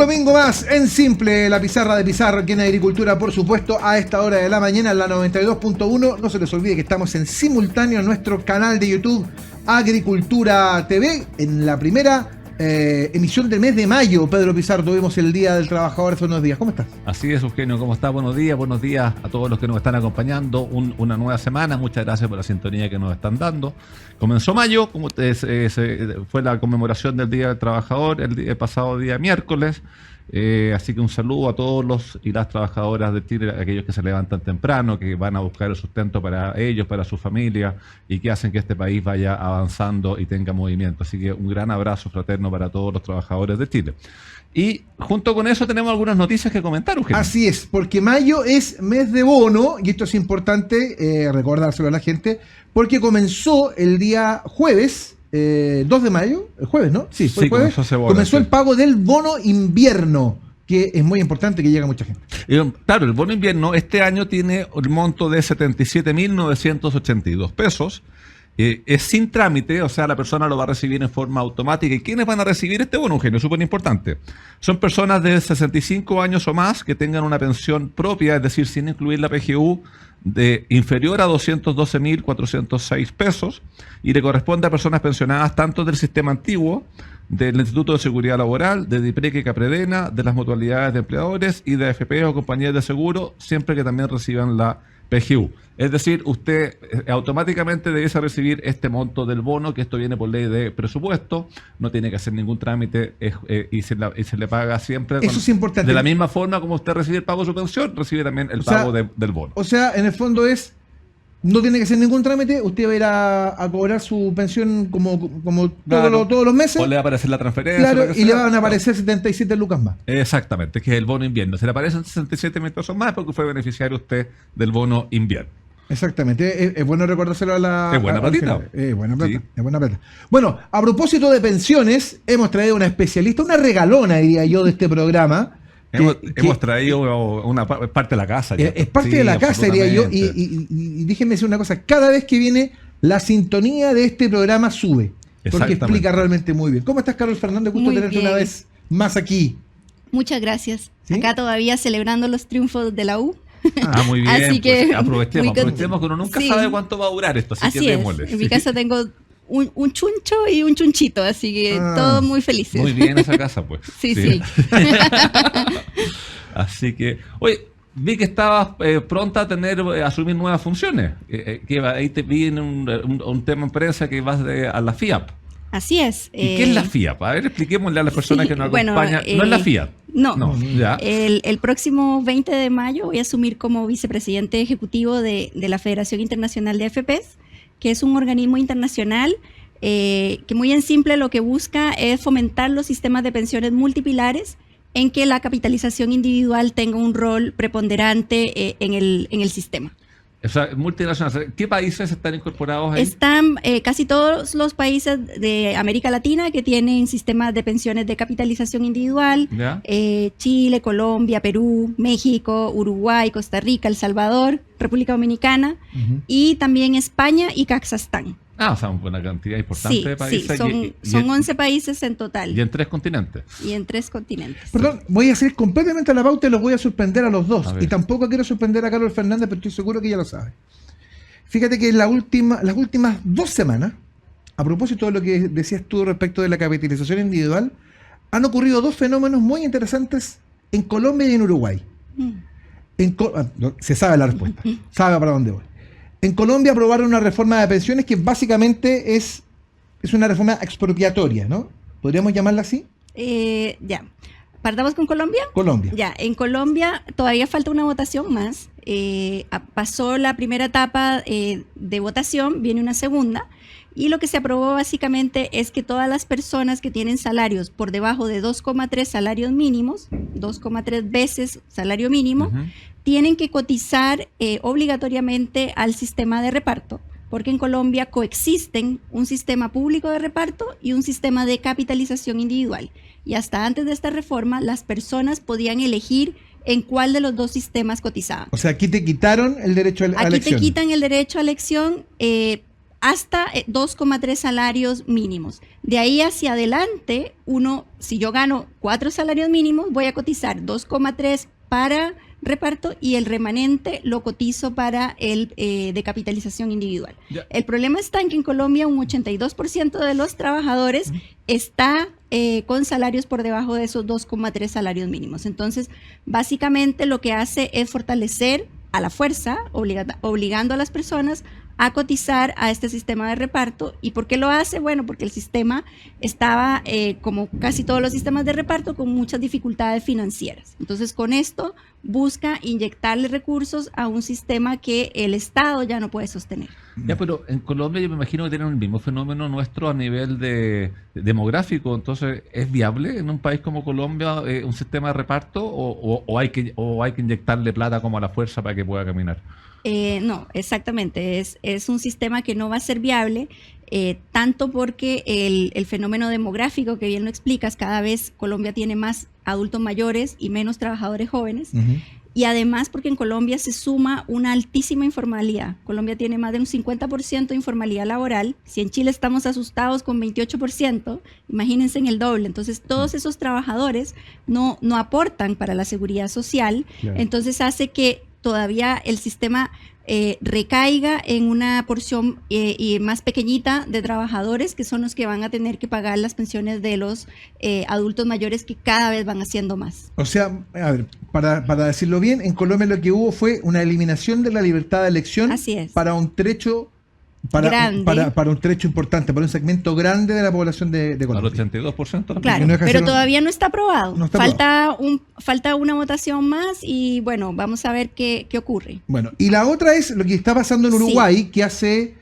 domingo más en Simple, la pizarra de Pizarro aquí en Agricultura, por supuesto, a esta hora de la mañana en la 92.1. No se les olvide que estamos en simultáneo en nuestro canal de YouTube Agricultura TV, en la primera emisión del mes de mayo. Pedro Pizarro, tuvimos el Día del Trabajador hace unos días. ¿Cómo estás? Así es, Eugenio, ¿cómo estás? Buenos días a todos los que nos están acompañando. Una nueva semana, muchas gracias por la sintonía que nos están dando. Comenzó mayo, como fue la conmemoración del Día del Trabajador el pasado día miércoles. Así que un saludo a todos los y las trabajadoras de Chile, aquellos que se levantan temprano, que van a buscar el sustento para ellos, para su familia, y que hacen que este país vaya avanzando y tenga movimiento. Así que un gran abrazo fraterno para todos los trabajadores de Chile. Y junto con eso tenemos algunas noticias que comentar, Eugenio. Así es, porque mayo es mes de bono, y esto es importante recordárselo a la gente, porque comenzó el día jueves, 2 de mayo, el jueves, ¿no? Sí, fue el jueves. Comenzó el pago del bono invierno, que es muy importante, que llega a mucha gente. Claro, el bono invierno este año tiene el monto de 77.982 pesos. Es sin trámite, o sea, la persona lo va a recibir en forma automática. ¿Y quiénes van a recibir este bono, Eugenio? Súper importante. Son personas de 65 años o más que tengan una pensión propia, es decir, sin incluir la PGU, de inferior a 212.406 pesos, y le corresponde a personas pensionadas tanto del sistema antiguo, del Instituto de Seguridad Laboral, de DIPREC y Capredena, de las mutualidades de empleadores y de AFP o compañías de seguro, siempre que también reciban la PGU. Es decir, usted automáticamente debe recibir este monto del bono, que esto viene por ley de presupuesto, no tiene que hacer ningún trámite y se le paga siempre. Eso es importante. De la misma forma como usted recibe el pago de su pensión, recibe también el pago del bono. O sea, en el fondo no tiene que hacer ningún trámite, usted va a ir a cobrar su pensión como claro, todos los meses. O le va a aparecer la transferencia. Claro, y le van a aparecer 77 lucas más. Exactamente, que es el bono invierno. Se le aparecen 67.000 pesos más porque fue beneficiario usted del bono invierno. Exactamente, es bueno recordárselo a la... Es buena platita. Es buena plata, Sí. es buena plata. Bueno, a propósito de pensiones, hemos traído una especialista, una regalona, diría yo, de este programa. Hemos traído una parte de la casa. Ya. Es parte de la casa, diría yo. Y déjenme decir una cosa, cada vez que viene la sintonía de este programa sube. Porque explica realmente muy bien. ¿Cómo estás, Carol Fernández? Gusto Muy tenerte bien. una vez más aquí. Muchas gracias. ¿Sí? Acá todavía celebrando los triunfos de la U. Muy bien. Así que pues, aprovechemos que uno nunca sí. sabe cuánto va a durar esto, así que es. démosle. En mi casa tengo un chuncho y un chunchito, así que todos muy felices. Muy bien esa casa, pues. Sí. Así que, oye, vi que estabas pronta a asumir nuevas funciones. Que ahí te vi en un tema en prensa que vas a la FIAP. Así es. ¿Y qué es la FIAP? A ver, expliquémosle a las personas que nos acompañan. No es la FIAP. No. Ya. El próximo 20 de mayo voy a asumir como vicepresidente ejecutivo de la Federación Internacional de AFPs, que es un organismo internacional que muy en simple lo que busca es fomentar los sistemas de pensiones multipilares en que la capitalización individual tenga un rol preponderante en el sistema. O sea, multinacional. ¿Qué países están incorporados ahí? Están casi todos los países de América Latina que tienen sistemas de pensiones de capitalización individual. Chile, Colombia, Perú, México, Uruguay, Costa Rica, El Salvador, República Dominicana y también España y Kazajstán. O sea, una cantidad importante de países. Sí, son 11 países en total. Y en 3 continentes. Perdón, voy a hacer completamente la pauta y los voy a sorprender a los dos. Y tampoco quiero sorprender a Carol Fernández, pero estoy seguro que ella lo sabe. Fíjate que en las últimas 2 semanas, a propósito de lo que decías tú respecto de la capitalización individual, han ocurrido 2 fenómenos muy interesantes en Colombia y en Uruguay. Se sabe la respuesta, sabe para dónde voy. En Colombia aprobaron una reforma de pensiones que básicamente es una reforma expropiatoria, ¿no? ¿Podríamos llamarla así? Ya. ¿Partamos con Colombia? Colombia. Ya, en Colombia todavía falta una votación más. Pasó la primera etapa de votación, viene una segunda. Y lo que se aprobó básicamente es que todas las personas que tienen salarios por debajo de 2,3 salarios mínimos, 2,3 veces salario mínimo, tienen que cotizar obligatoriamente al sistema de reparto, porque en Colombia coexisten un sistema público de reparto y un sistema de capitalización individual. Y hasta antes de esta reforma, las personas podían elegir en cuál de los dos sistemas cotizaban. O sea, aquí te quitaron el derecho a elección. Aquí te quitan el derecho a elección hasta 2,3 salarios mínimos. De ahí hacia adelante, si yo gano 4 salarios mínimos, voy a cotizar 2,3 para reparto y el remanente lo cotizo para el de capitalización individual. Ya. El problema está en que en Colombia un 82% de los trabajadores está con salarios por debajo de esos 2,3 salarios mínimos. Entonces, básicamente lo que hace es fortalecer a la fuerza, obligando a las personas a cotizar a este sistema de reparto. ¿Y por qué lo hace? Bueno, porque el sistema estaba, como casi todos los sistemas de reparto, con muchas dificultades financieras. Entonces, con esto busca inyectarle recursos a un sistema que el Estado ya no puede sostener. Ya, pero en Colombia yo me imagino que tienen el mismo fenómeno nuestro a nivel demográfico. Entonces, ¿es viable en un país como Colombia un sistema de reparto o hay que inyectarle plata como a la fuerza para que pueda caminar? No, exactamente. Es un sistema que no va a ser viable, tanto porque el fenómeno demográfico, que bien lo explicas, cada vez Colombia tiene más adultos mayores y menos trabajadores jóvenes. Y además porque en Colombia se suma una altísima informalidad. Colombia tiene más de un 50% de informalidad laboral. Si en Chile estamos asustados con 28%, imagínense en el doble. Entonces todos esos trabajadores no aportan para la seguridad social. Claro. Entonces hace que todavía el sistema recaiga en una porción y más pequeñita de trabajadores, que son los que van a tener que pagar las pensiones de los adultos mayores, que cada vez van haciendo más. O sea, a ver, para decirlo bien, en Colombia lo que hubo fue una eliminación de la libertad de elección. Así es. Para un trecho para un trecho importante, para un segmento grande de la población de Colombia. Al 82%. Claro, pero todavía no está aprobado. No está falta una votación más y bueno, vamos a ver qué ocurre. Bueno, y la otra es lo que está pasando en Uruguay, sí, que hace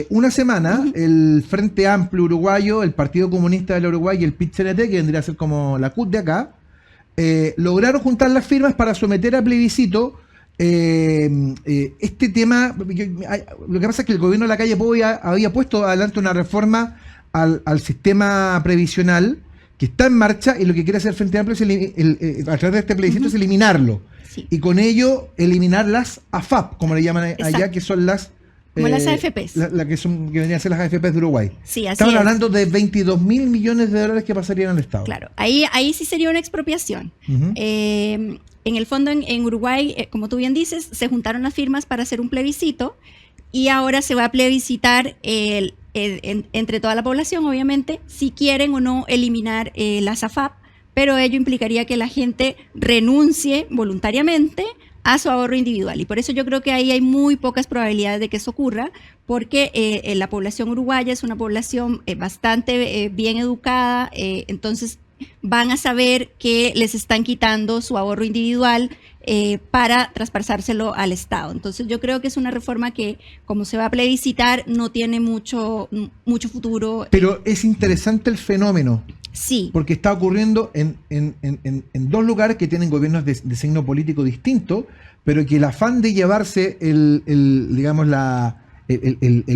una semana el Frente Amplio Uruguayo, el Partido Comunista del Uruguay y el PIT-CNT, que vendría a ser como la CUT de acá, lograron juntar las firmas para someter a plebiscito este tema. Lo que pasa es que el gobierno de la calle Pou había puesto adelante una reforma al sistema previsional que está en marcha, y lo que quiere hacer el Frente Amplio es a través de este plebiscito es eliminarlo, sí, y con ello eliminar las AFAP, como le llaman allá. Exacto. Que son las como las AFPs. Que vendrían a ser las AFPs de Uruguay. Sí, así Estaban hablando de 22.000 millones de dólares que pasarían al Estado. Claro, ahí sí sería una expropiación. En el fondo, en Uruguay, como tú bien dices, se juntaron las firmas para hacer un plebiscito y ahora se va a plebiscitar entre toda la población, obviamente, si quieren o no eliminar las AFAP, pero ello implicaría que la gente renuncie voluntariamente a su ahorro individual. Y por eso yo creo que ahí hay muy pocas probabilidades de que eso ocurra, porque la población uruguaya es una población bastante bien educada, entonces van a saber que les están quitando su ahorro individual para traspasárselo al Estado. Entonces yo creo que es una reforma que, como se va a plebiscitar, no tiene mucho futuro. Pero es interesante el fenómeno. Sí. Porque está ocurriendo en dos lugares que tienen gobiernos de signo político distinto, pero que el afán de llevarse el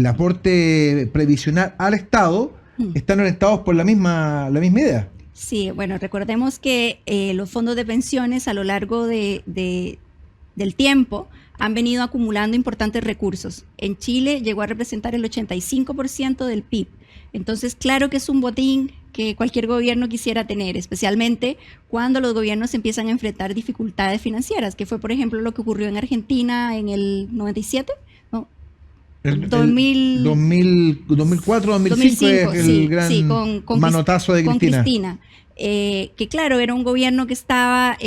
aporte previsional al Estado están orientados por la misma idea. Sí, bueno, recordemos que los fondos de pensiones a lo largo del tiempo han venido acumulando importantes recursos. En Chile llegó a representar el 85% del PIB. Entonces, claro que es un botín que cualquier gobierno quisiera tener, especialmente cuando los gobiernos empiezan a enfrentar dificultades financieras, que fue, por ejemplo, lo que ocurrió en Argentina en el 97, ¿no? 2004, 2005 es el gran manotazo de Cristina. Con Cristina. Que claro, era un gobierno que estaba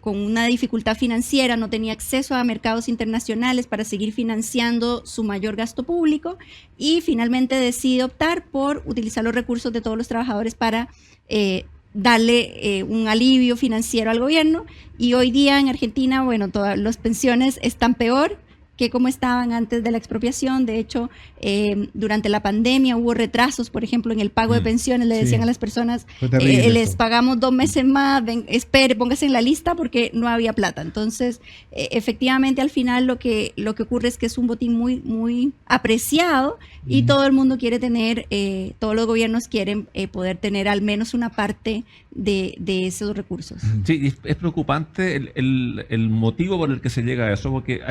con una dificultad financiera, no tenía acceso a mercados internacionales para seguir financiando su mayor gasto público, y finalmente decide optar por utilizar los recursos de todos los trabajadores para darle un alivio financiero al gobierno. Y hoy día en Argentina, bueno, todas las pensiones están peor que como estaban antes de la expropiación. De hecho, durante la pandemia hubo retrasos, por ejemplo, en el pago de pensiones. Le decían a las personas, les pagamos 2 meses más, espere, póngase en la lista, porque no había plata. Entonces, efectivamente, al final lo que ocurre es que es un botín muy, muy apreciado, y todo el mundo quiere tener, todos los gobiernos quieren poder tener al menos una parte de esos recursos. Sí, es preocupante el motivo por el que se llega a eso, porque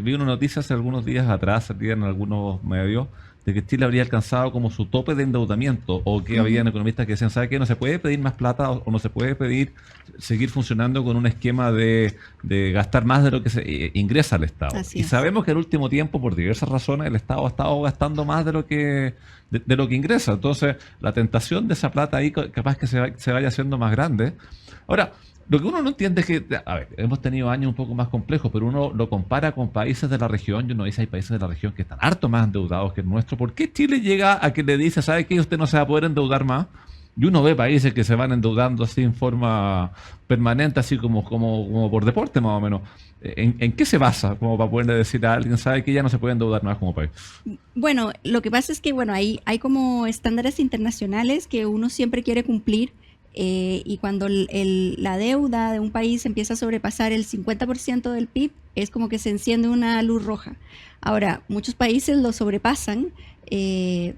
vi una noticia hace algunos días atrás, en algunos medios, de que Chile habría alcanzado como su tope de endeudamiento, o que habían economistas que decían, ¿sabe qué? No se puede pedir más plata o no se puede pedir seguir funcionando con un esquema de gastar más de lo que se ingresa al Estado. Así y es. sabemos que al último tiempo, por diversas razones, el Estado ha estado gastando más de lo que ingresa. Entonces, la tentación de esa plata ahí capaz que se vaya haciendo más grande. Ahora, lo que uno no entiende es que, a ver, hemos tenido años un poco más complejos, pero uno lo compara con países de la región y uno dice, hay países de la región que están harto más endeudados que el nuestro. ¿Por qué Chile llega a que le dice, ¿sabe qué? Usted no se va a poder endeudar más? Y uno ve países que se van endeudando así en forma permanente, así como por deporte más o menos. ¿En qué se basa como para poderle decir a alguien, sabe que ya no se puede endeudar más como país? Bueno, lo que pasa es que hay como estándares internacionales que uno siempre quiere cumplir. Y cuando la deuda de un país empieza a sobrepasar el 50% del PIB, es como que se enciende una luz roja. Ahora, muchos países lo sobrepasan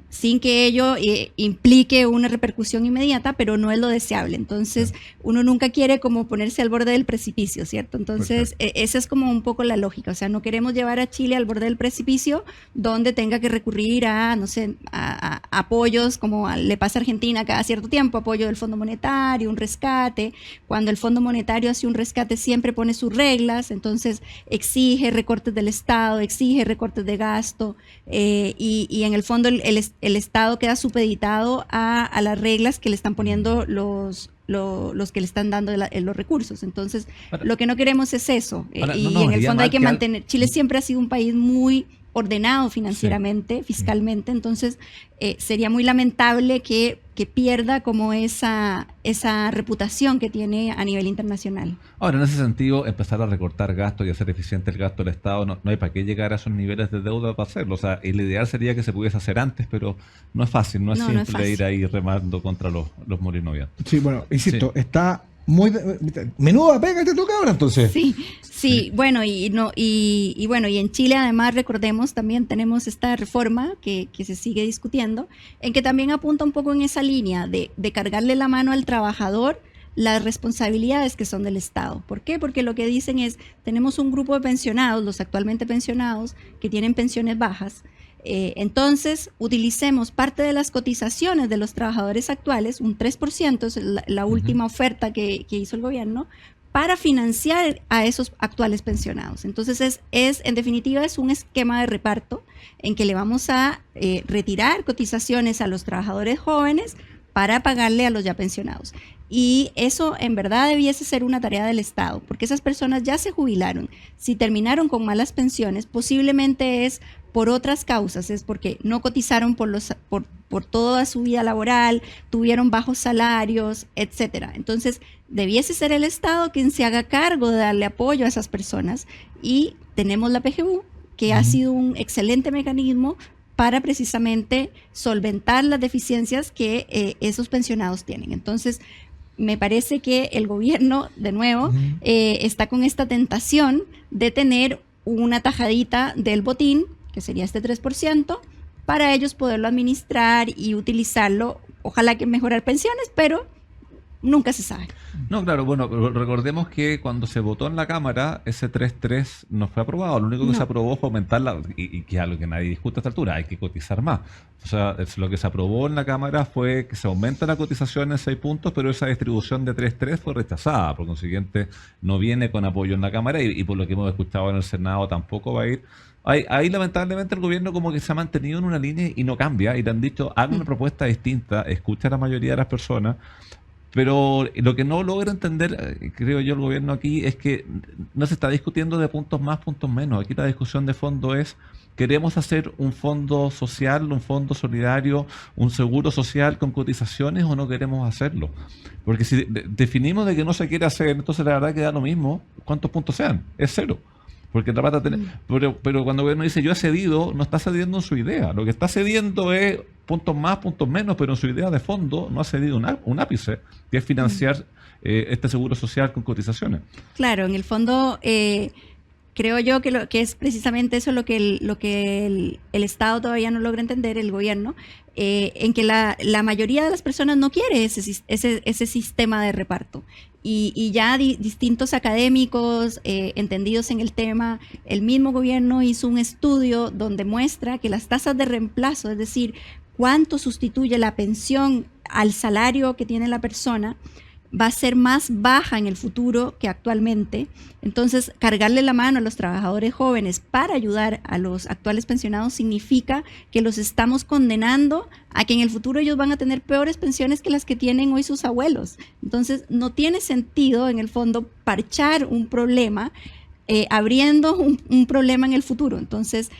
sin que ello implique una repercusión inmediata, pero no es lo deseable. Entonces, uno nunca quiere como ponerse al borde del precipicio, ¿cierto? Entonces, esa es como un poco la lógica. O sea, no queremos llevar a Chile al borde del precipicio donde tenga que recurrir a, no sé, a apoyos como le pasa a Argentina cada cierto tiempo, apoyo del Fondo Monetario, un rescate. Cuando el Fondo Monetario hace un rescate siempre pone sus reglas, entonces exige recortes del Estado, exige recortes de gasto y en el fondo el Estado queda supeditado a las reglas que le están poniendo los que le están dando los recursos. Entonces, lo que no queremos es eso. Ahora, Y en el fondo hay que mantener... Chile siempre ha sido un país muy ordenado financieramente, fiscalmente, entonces sería muy lamentable que pierda como esa reputación que tiene a nivel internacional. Ahora, en ese sentido, empezar a recortar gastos y hacer eficiente el gasto del Estado, no hay para qué llegar a esos niveles de deuda para hacerlo. O sea, el ideal sería que se pudiese hacer antes, pero no es fácil, no es simple ir ahí remando contra los molinos vientos. Sí, bueno, insisto, está muy... Menuda pega te toca ahora entonces. Sí, bueno, y en Chile además recordemos también tenemos esta reforma que se sigue discutiendo, en que también apunta un poco en esa línea de cargarle la mano al trabajador las responsabilidades que son del Estado. ¿Por qué? Porque lo que dicen es, tenemos un grupo de pensionados, los actualmente pensionados, que tienen pensiones bajas, entonces utilicemos parte de las cotizaciones de los trabajadores actuales, un 3%, es la última oferta que hizo el gobierno, para financiar a esos actuales pensionados. Entonces en definitiva es un esquema de reparto en que le vamos a retirar cotizaciones a los trabajadores jóvenes para pagarle a los ya pensionados. Y eso en verdad debiese ser una tarea del Estado, porque esas personas ya se jubilaron. Si terminaron con malas pensiones, posiblemente es por otras causas, es porque no cotizaron por toda su vida laboral, tuvieron bajos salarios, etcétera. Entonces, debiese ser el Estado quien se haga cargo de darle apoyo a esas personas, y tenemos la PGU, que ha sido un excelente mecanismo para precisamente solventar las deficiencias que esos pensionados tienen. Entonces, me parece que el gobierno, de nuevo, está con esta tentación de tener una tajadita del botín, que sería este 3%, para ellos poderlo administrar y utilizarlo, ojalá que mejorar pensiones, pero nunca se sabe. No, claro, bueno, recordemos que cuando se votó en la Cámara, ese 3.3 no fue aprobado. Lo único que se aprobó fue aumentar y que es algo que nadie discute a esta altura, hay que cotizar más. O sea, lo que se aprobó en la Cámara fue que se aumenta la cotización en 6 puntos, pero esa distribución de 3.3 fue rechazada. Por consiguiente, no viene con apoyo en la Cámara y por lo que hemos escuchado en el Senado tampoco va a ir. Ahí lamentablemente el gobierno como que se ha mantenido en una línea y no cambia, y le han dicho, haga una propuesta distinta, escucha a la mayoría de las personas. Pero lo que no logra entender, creo yo, el gobierno aquí es que no se está discutiendo de puntos más, puntos menos. Aquí la discusión de fondo es, ¿queremos hacer un fondo social, un fondo solidario, un seguro social con cotizaciones o no queremos hacerlo? Porque si definimos de que no se quiere hacer, entonces la verdad que da lo mismo cuántos puntos sean, es cero. Porque la pata pero cuando el gobierno dice yo he cedido, no está cediendo en su idea. Lo que está cediendo es puntos más, puntos menos, pero en su idea de fondo no ha cedido un ápice, que es financiar este seguro social con cotizaciones. Claro, en el fondo creo yo que es precisamente eso lo que el Estado todavía no logra entender, el gobierno, en que la mayoría de las personas no quiere ese sistema de reparto. Y ya distintos académicos entendidos en el tema, el mismo gobierno hizo un estudio donde muestra que las tasas de reemplazo, es decir, cuánto sustituye la pensión al salario que tiene la persona, va a ser más baja en el futuro que actualmente. Entonces, cargarle la mano a los trabajadores jóvenes para ayudar a los actuales pensionados significa que los estamos condenando a que en el futuro ellos van a tener peores pensiones que las que tienen hoy sus abuelos. Entonces, no tiene sentido, en el fondo, parchar un problema abriendo un problema en el futuro. Entonces,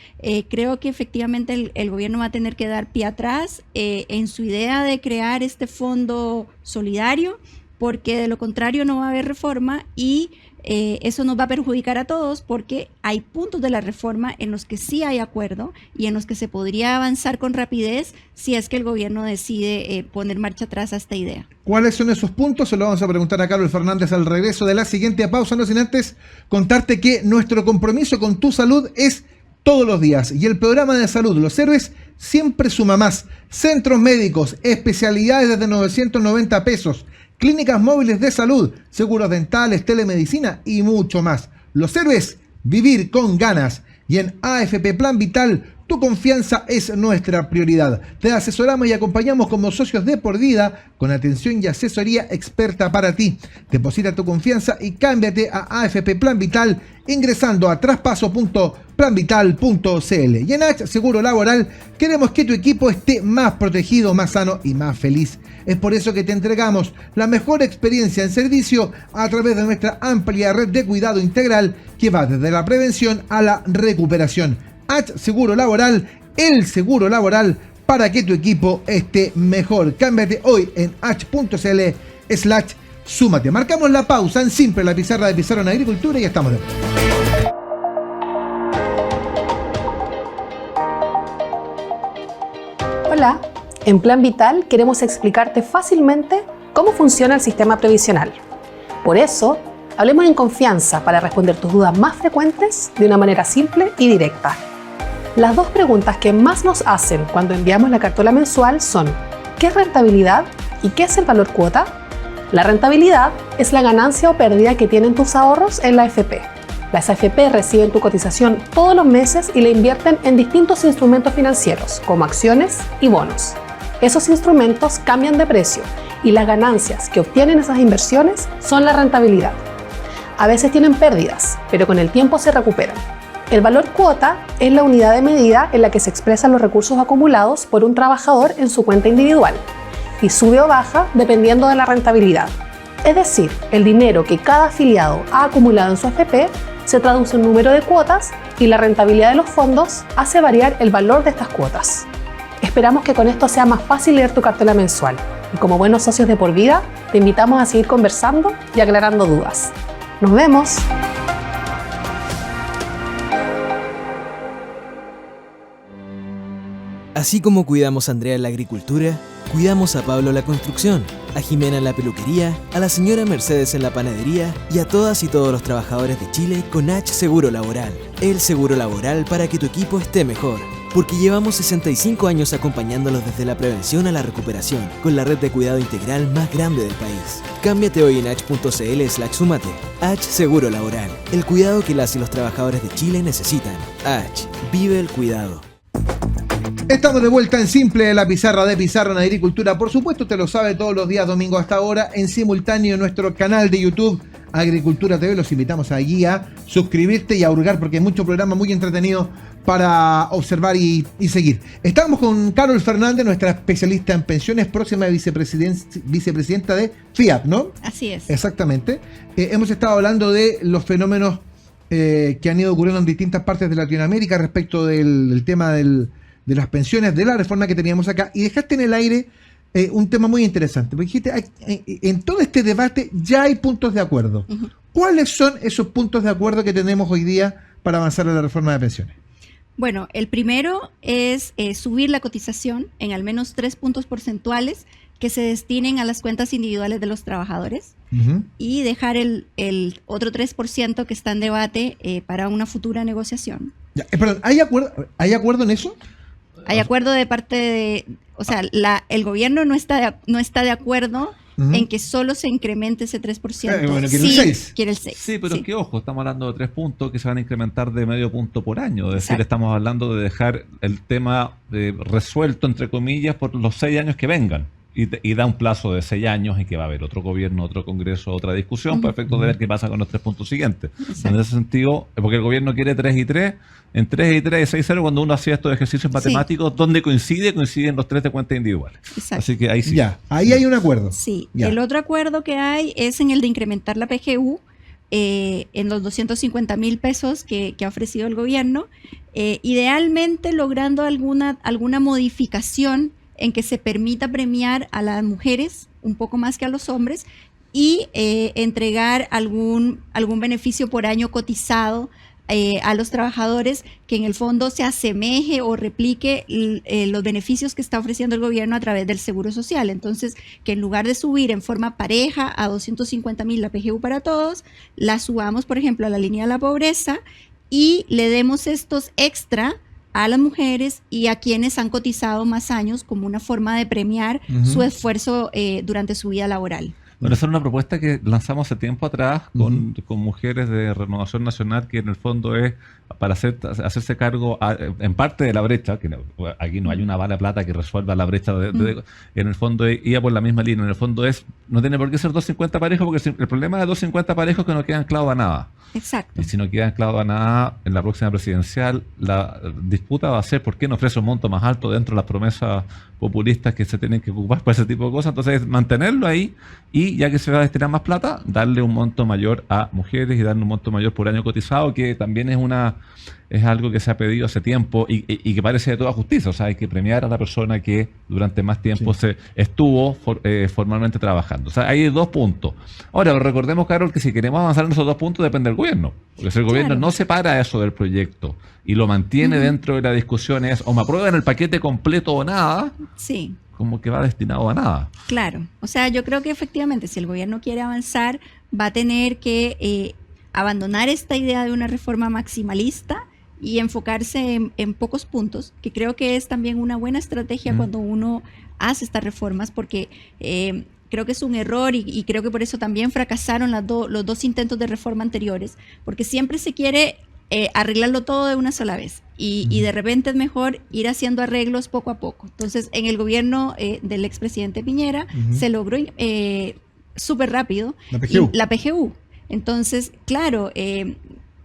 creo que efectivamente el gobierno va a tener que dar pie atrás en su idea de crear este fondo solidario, porque de lo contrario no va a haber reforma y eso nos va a perjudicar a todos, porque hay puntos de la reforma en los que sí hay acuerdo y en los que se podría avanzar con rapidez si es que el gobierno decide poner marcha atrás a esta idea. ¿Cuáles son esos puntos? Se lo vamos a preguntar a Carol Fernández al regreso de la siguiente pausa, no sin antes contarte que nuestro compromiso con tu salud es todos los días, y el programa de salud Los Héroes siempre suma más. Centros médicos, especialidades desde 990 pesos, clínicas móviles de salud, seguros dentales, telemedicina y mucho más. Los Héroes, vivir con ganas. Y en AFP Plan Vital, tu confianza es nuestra prioridad. Te asesoramos y acompañamos como socios de por vida con atención y asesoría experta para ti. Deposita tu confianza y cámbiate a AFP Plan Vital ingresando a traspaso.planvital.cl. Y en H Seguro Laboral queremos que tu equipo esté más protegido, más sano y más feliz. Es por eso que te entregamos la mejor experiencia en servicio a través de nuestra amplia red de cuidado integral que va desde la prevención a la recuperación. H Seguro Laboral, el seguro laboral para que tu equipo esté mejor. Cámbiate hoy en h.cl/súmate. Marcamos la pausa en Simple, la pizarra de Pizarro en Agricultura, y ya estamos de vuelta. Hola, en Plan Vital queremos explicarte fácilmente cómo funciona el sistema previsional. Por eso, hablemos en confianza para responder tus dudas más frecuentes de una manera simple y directa. Las dos preguntas que más nos hacen cuando enviamos la cartola mensual son: ¿qué es rentabilidad y qué es el valor cuota? La rentabilidad es la ganancia o pérdida que tienen tus ahorros en la AFP. Las AFP reciben tu cotización todos los meses y la invierten en distintos instrumentos financieros, como acciones y bonos. Esos instrumentos cambian de precio y las ganancias que obtienen esas inversiones son la rentabilidad. A veces tienen pérdidas, pero con el tiempo se recuperan. El valor cuota es la unidad de medida en la que se expresan los recursos acumulados por un trabajador en su cuenta individual y sube o baja dependiendo de la rentabilidad. Es decir, el dinero que cada afiliado ha acumulado en su AFP se traduce en número de cuotas y la rentabilidad de los fondos hace variar el valor de estas cuotas. Esperamos que con esto sea más fácil leer tu cartela mensual y, como buenos socios de por vida, te invitamos a seguir conversando y aclarando dudas. ¡Nos vemos! Así como cuidamos a Andrea en la agricultura, cuidamos a Pablo en la construcción, a Jimena en la peluquería, a la señora Mercedes en la panadería y a todas y todos los trabajadores de Chile con H Seguro Laboral. El seguro laboral para que tu equipo esté mejor. Porque llevamos 65 años acompañándolos desde la prevención a la recuperación, con la red de cuidado integral más grande del país. Cámbiate hoy en h.cl/súmate. H Seguro Laboral, el cuidado que las y los trabajadores de Chile necesitan. H, vive el cuidado. Estamos de vuelta en Simple, la pizarra de Pizarro en Agricultura. Por supuesto, te lo sabe, todos los días domingo hasta ahora, en simultáneo en nuestro canal de YouTube Agricultura TV. Los invitamos allí a suscribirte y a hurgar, porque hay mucho programa muy entretenido para observar y seguir. Estamos con Carol Fernández, nuestra especialista en pensiones, próxima vicepresidenta de FIAP, ¿no? Así es. Exactamente. Hemos estado hablando de los fenómenos que han ido ocurriendo en distintas partes de Latinoamérica respecto del tema de las pensiones, de la reforma que teníamos acá, y dejaste en el aire un tema muy interesante, porque dijiste, en todo este debate ya hay puntos de acuerdo. Uh-huh. ¿Cuáles son esos puntos de acuerdo que tenemos hoy día para avanzar en la reforma de pensiones? Bueno, el primero es subir la cotización en al menos 3 puntos porcentuales que se destinen a las cuentas individuales de los trabajadores, uh-huh, y dejar el otro 3% que está en debate para una futura negociación. Ya, perdón, ¿hay acuerdo en eso? Hay acuerdo de parte O sea, el gobierno no está de acuerdo en que solo se incremente ese 3%. Bueno, quiere el 6. Quiere el 6. Sí, pero es que ojo, estamos hablando de 3 puntos que se van a incrementar de medio punto por año. Es decir, Exacto. estamos hablando de dejar el tema resuelto, entre comillas, por los 6 años que vengan. Y da un plazo de 6 años en que va a haber otro gobierno, otro congreso, otra discusión, para efectos de ver qué pasa con los 3 puntos siguientes. Exacto. En ese sentido, porque el gobierno quiere 3 y 3, en 3 y 3 y 6-0, cuando uno hacía estos ejercicios matemáticos, ¿dónde coinciden los 3 de cuentas individuales? Exacto. Así que ahí sí. Ya, ahí hay un acuerdo. Sí, Ya. el otro acuerdo que hay es en el de incrementar la PGU en los 250,000 pesos que ha ofrecido el gobierno, idealmente logrando alguna modificación en que se permita premiar a las mujeres un poco más que a los hombres y entregar algún beneficio por año cotizado a los trabajadores que en el fondo se asemeje o replique los beneficios que está ofreciendo el gobierno a través del Seguro Social. Entonces, que en lugar de subir en forma pareja a 250,000 la PGU para todos, la subamos, por ejemplo, a la línea de la pobreza y le demos estos extra a las mujeres y a quienes han cotizado más años como una forma de premiar su esfuerzo durante su vida laboral. Bueno, esa era una propuesta que lanzamos hace tiempo atrás con mujeres de Renovación Nacional, que en el fondo es para hacerse cargo en parte de la brecha, que aquí no hay una bala de plata que resuelva la brecha, en el fondo iba por la misma línea, en el fondo no tiene por qué ser 250 parejos, porque el problema de 250 parejos es que no quedan anclados a nada. Exacto. Y si no queda anclado a nada, en la próxima presidencial, la disputa va a ser por qué no ofrece un monto más alto dentro de las promesas populistas que se tienen que ocupar por ese tipo de cosas. Entonces, mantenerlo ahí y ya que se va a destinar más plata, darle un monto mayor a mujeres y darle un monto mayor por año cotizado, que también es algo que se ha pedido hace tiempo y que parece de toda justicia. O sea, hay que premiar a la persona que durante más tiempo se estuvo formalmente trabajando. O sea, hay 2 puntos. Ahora, recordemos, Carol, que si queremos avanzar en esos 2 puntos depende del gobierno. Porque si el gobierno no separa eso del proyecto y lo mantiene dentro de la discusión, es o me aprueban el paquete completo o nada, Sí. como que va destinado a nada. Claro, o sea, yo creo que efectivamente si el gobierno quiere avanzar va a tener que abandonar esta idea de una reforma maximalista y enfocarse en pocos puntos, que creo que es también una buena estrategia cuando uno hace estas reformas, porque creo que es un error y creo que por eso también fracasaron los 2 intentos de reforma anteriores, porque siempre se quiere arreglarlo todo de una sola vez y de repente es mejor ir haciendo arreglos poco a poco. Entonces, en el gobierno del expresidente Piñera se logró súper rápido la PGU. Entonces, claro,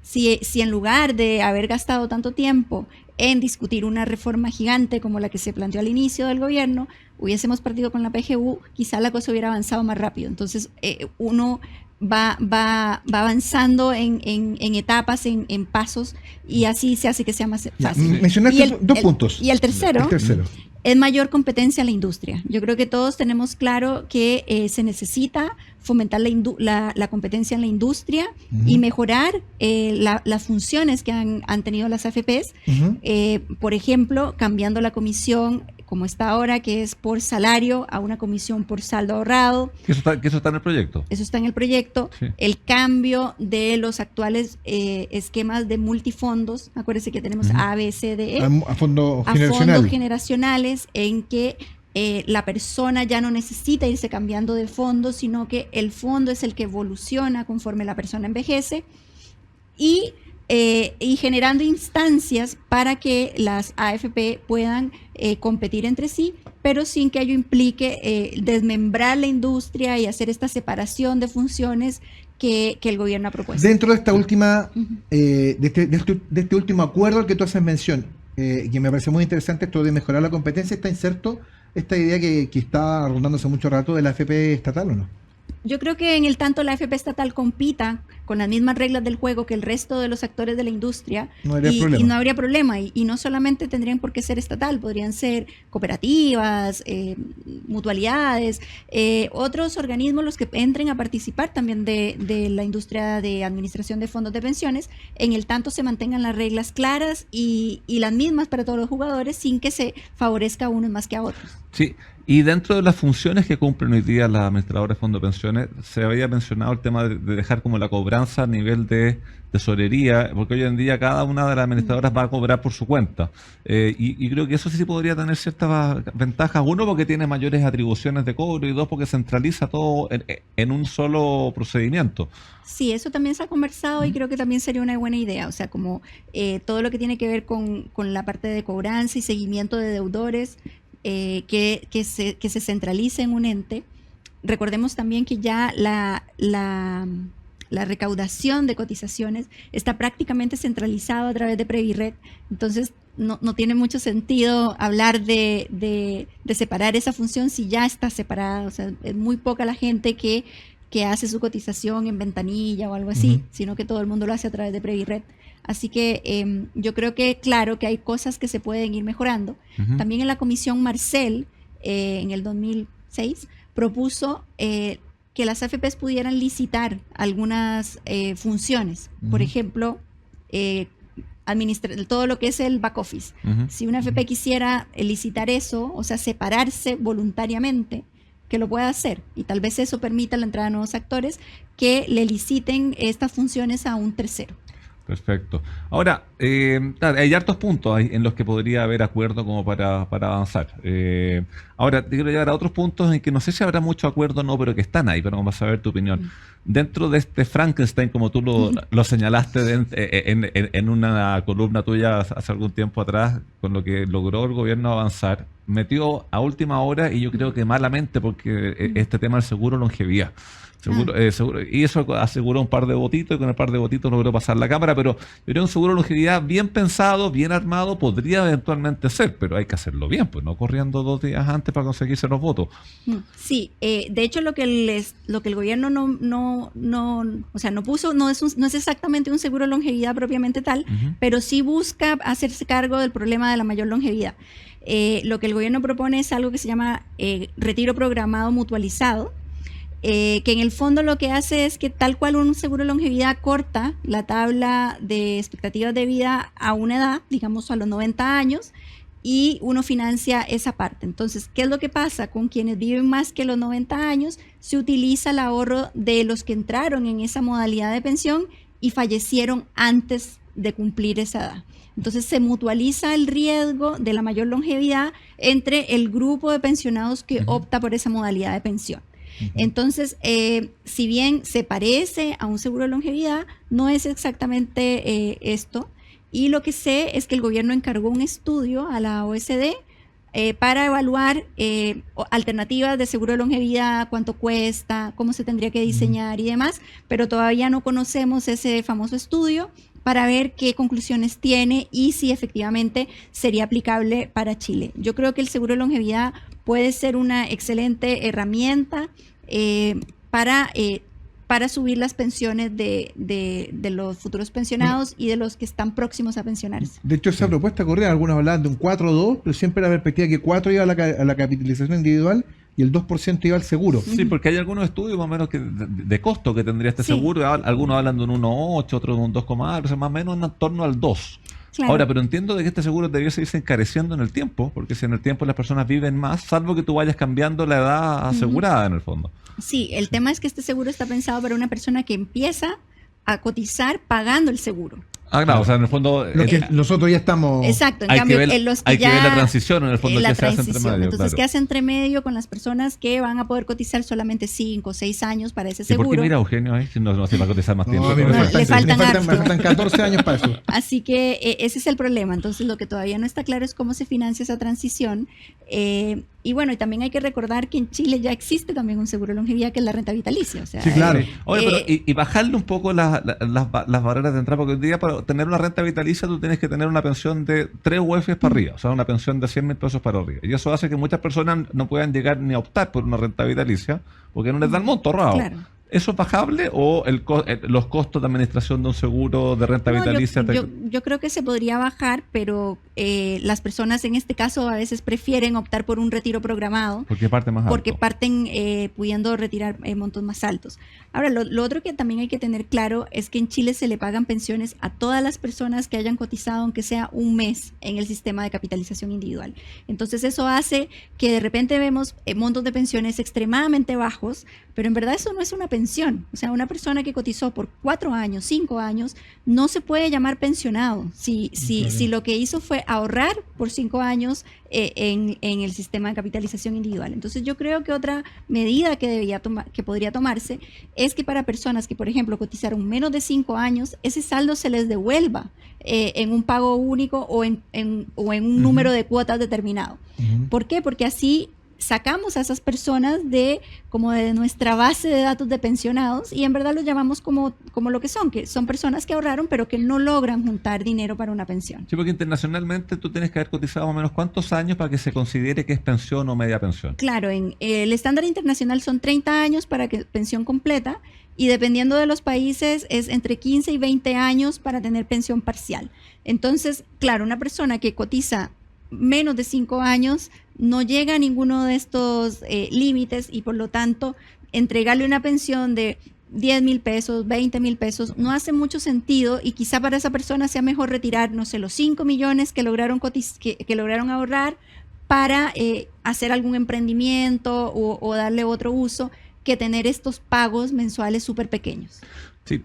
si en lugar de haber gastado tanto tiempo en discutir una reforma gigante como la que se planteó al inicio del gobierno, hubiésemos partido con la PGU, quizá la cosa hubiera avanzado más rápido. Entonces, uno va avanzando en etapas, en pasos, y así se hace que sea más fácil. Mencionaste 2 puntos. Y el tercero es mayor competencia en la industria. Yo creo que todos tenemos claro que se necesita fomentar la competencia en la industria y mejorar las funciones que han tenido las AFPs. Por ejemplo, cambiando la comisión como está ahora, que es por salario, a una comisión por saldo ahorrado. Que eso está en el proyecto. Eso está en el proyecto. Sí. El cambio de los actuales esquemas de multifondos. Acuérdense que tenemos A, B, C, D, E. A fondos generacionales, en que la persona ya no necesita irse cambiando de fondo, sino que el fondo es el que evoluciona conforme la persona envejece. Y generando instancias para que las AFP puedan competir entre sí, pero sin que ello implique desmembrar la industria y hacer esta separación de funciones que el gobierno ha propuesto. Dentro de esta última, de este último acuerdo al que tú haces mención, que me parece muy interesante, esto de mejorar la competencia, ¿está inserto esta idea que está rondando hace mucho rato de la AFP estatal o no? Yo creo que en el tanto la AFP estatal compita con las mismas reglas del juego que el resto de los actores de la industria, no habría problema. Y no solamente tendrían por qué ser estatal, podrían ser cooperativas, mutualidades, otros organismos los que entren a participar también de la industria de administración de fondos de pensiones, en el tanto se mantengan las reglas claras y las mismas para todos los jugadores sin que se favorezca a unos más que a otros. Sí. Y dentro de las funciones que cumplen hoy día las administradoras de fondos de pensiones, cotizaciones, se había mencionado el tema de dejar como la cobranza a nivel de tesorería, porque hoy en día cada una de las administradoras va a cobrar por su cuenta. Y creo que eso sí podría tener ciertas ventajas. Uno, porque tiene mayores atribuciones de cobro, y dos, porque centraliza todo en un solo procedimiento. Sí, eso también se ha conversado y creo que también sería una buena idea. O sea, como todo lo que tiene que ver con la parte de cobranza y seguimiento de deudores, que se centralice en un ente. Recordemos también que ya la recaudación de cotizaciones está prácticamente centralizado a través de Previred. Entonces, no tiene mucho sentido hablar de separar esa función si ya está separada. O sea, es muy poca la gente que hace su cotización en ventanilla o algo así, sino que todo el mundo lo hace a través de Previred. Así que yo creo que, claro, que hay cosas que se pueden ir mejorando. También en la comisión Marcel, en el 2006, propuso que las AFPs pudieran licitar algunas funciones. Por ejemplo, administrar todo lo que es el back office. Si una AFP quisiera licitar eso, o sea, separarse voluntariamente, que lo pueda hacer, y tal vez eso permita la entrada de nuevos actores que le liciten estas funciones a un tercero. Perfecto. Ahora, hay hartos puntos en los que podría haber acuerdo como para avanzar. Ahora, te quiero llevar a otros puntos en que no sé si habrá mucho acuerdo o no, pero que están ahí, pero vamos a ver tu opinión. Dentro de este Frankenstein, como tú lo señalaste en una columna tuya hace algún tiempo atrás, con lo que logró el gobierno avanzar, metió a última hora, y yo creo que malamente, porque este tema del seguro longevidad. Seguro, y eso aseguró un par de votitos, y con el par de votitos logró pasar la Cámara, pero un seguro de longevidad bien pensado, bien armado, podría eventualmente ser, pero hay que hacerlo bien, pues no corriendo 2 días antes para conseguirse los votos. Sí, de hecho lo que el gobierno no puso, no es exactamente un seguro de longevidad propiamente tal, pero sí busca hacerse cargo del problema de la mayor longevidad. Lo que el gobierno propone es algo que se llama retiro programado mutualizado, que en el fondo lo que hace es que, tal cual un seguro de longevidad, corta la tabla de expectativas de vida a una edad, digamos a los 90 años, y uno financia esa parte. Entonces, ¿qué es lo que pasa? Con quienes viven más que los 90 años, se utiliza el ahorro de los que entraron en esa modalidad de pensión y fallecieron antes de cumplir esa edad. Entonces se mutualiza el riesgo de la mayor longevidad entre el grupo de pensionados que opta por esa modalidad de pensión. Entonces, si bien se parece a un seguro de longevidad, no es exactamente esto. Y lo que sé es que el gobierno encargó un estudio a la OECD para evaluar alternativas de seguro de longevidad, cuánto cuesta, cómo se tendría que diseñar y demás, pero todavía no conocemos ese famoso estudio para ver qué conclusiones tiene y si efectivamente sería aplicable para Chile. Yo creo que el seguro de longevidad puede ser una excelente herramienta para subir las pensiones de los futuros pensionados y de los que están próximos a pensionarse. De hecho, esa propuesta corría, algunos hablaban de un 4-2, pero siempre la perspectiva que 4 iba a la capitalización individual y el 2% iba al seguro. Sí, porque hay algunos estudios más o menos de costo que tendría este seguro. Algunos hablan de un 1,8, otros de un 2,8, más o menos en torno al 2. Claro. Ahora, pero entiendo de que este seguro debiese irse encareciendo en el tiempo, porque si en el tiempo las personas viven más, salvo que tú vayas cambiando la edad asegurada en el fondo. Sí, el tema es que este seguro está pensado para una persona que empieza a cotizar pagando el seguro. Ah, claro, o sea, en el fondo... Lo que nosotros ya estamos... Exacto, en cambio, en los que hay que ver la transición, en el fondo, que se hace entre medio. Entonces, claro. ¿qué hace entre medio con las personas que van a poder cotizar solamente 5 o 6 años para ese seguro? ¿Y por qué mira Eugenio ahí? Si no se va a cotizar más tiempo. A mí me faltan 14 años para eso. Así que ese es el problema. Entonces, lo que todavía no está claro es cómo se financia esa transición. Y bueno, y también hay que recordar que en Chile ya existe también un seguro de longevidad, que es la renta vitalicia. O sea, sí, claro. Oye, pero y bajarle un poco las barreras de entrada, porque hoy día para tener una renta vitalicia tú tienes que tener una pensión de 3 UFs para arriba, o sea, una pensión de 100.000 pesos para arriba. Y eso hace que muchas personas no puedan llegar ni a optar por una renta vitalicia, porque no les da el monto ahorrado. Claro. ¿Eso es bajable o los costos de administración de un seguro de renta vitalicia? Yo creo que se podría bajar, pero las personas en este caso a veces prefieren optar por un retiro programado. Porque parten más alto. Porque parten pudiendo retirar montos más altos. Ahora, lo otro que también hay que tener claro es que en Chile se le pagan pensiones a todas las personas que hayan cotizado, aunque sea un mes, en el sistema de capitalización individual. Entonces eso hace que de repente vemos montos de pensiones extremadamente bajos, pero en verdad eso no es una pensión. O sea, una persona que cotizó por 4 años, 5 años, no se puede llamar pensionado si lo que hizo fue ahorrar por 5 años en el sistema de capitalización individual. Entonces yo creo que otra medida que podría tomarse es que para personas que, por ejemplo, cotizaron menos de 5 años, ese saldo se les devuelva en un pago único o en un número de cuotas determinado. ¿Por qué? Porque así sacamos a esas personas de nuestra base de datos de pensionados y en verdad los llamamos como lo que son personas que ahorraron pero que no logran juntar dinero para una pensión. Sí, porque internacionalmente tú tienes que haber cotizado más o menos ¿cuántos años para que se considere que es pensión o media pensión? Claro, el estándar internacional son 30 años para que pensión completa y dependiendo de los países es entre 15 y 20 años para tener pensión parcial. Entonces, claro, una persona que cotiza menos de 5 años no llega a ninguno de estos límites y por lo tanto entregarle una pensión de 10,000 pesos, 20,000 pesos no hace mucho sentido y quizá para esa persona sea mejor retirar, no sé, los 5 millones que lograron ahorrar para hacer algún emprendimiento o darle otro uso que tener estos pagos mensuales súper pequeños. Sí.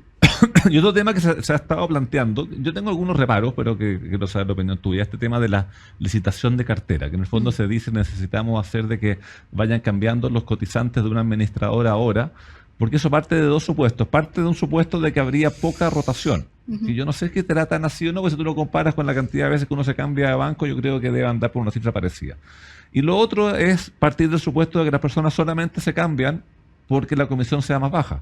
Y otro tema que se ha estado planteando, yo tengo algunos reparos, pero que quiero saber la opinión tuya, este tema de la licitación de cartera, que en el fondo se dice necesitamos hacer de que vayan cambiando los cotizantes de una administradora ahora, porque eso parte de dos supuestos. Parte de un supuesto de que habría poca rotación. Y yo no sé qué será tan así o no, porque si tú lo comparas con la cantidad de veces que uno se cambia de banco, yo creo que debe andar por una cifra parecida. Y lo otro es partir del supuesto de que las personas solamente se cambian porque la comisión sea más baja.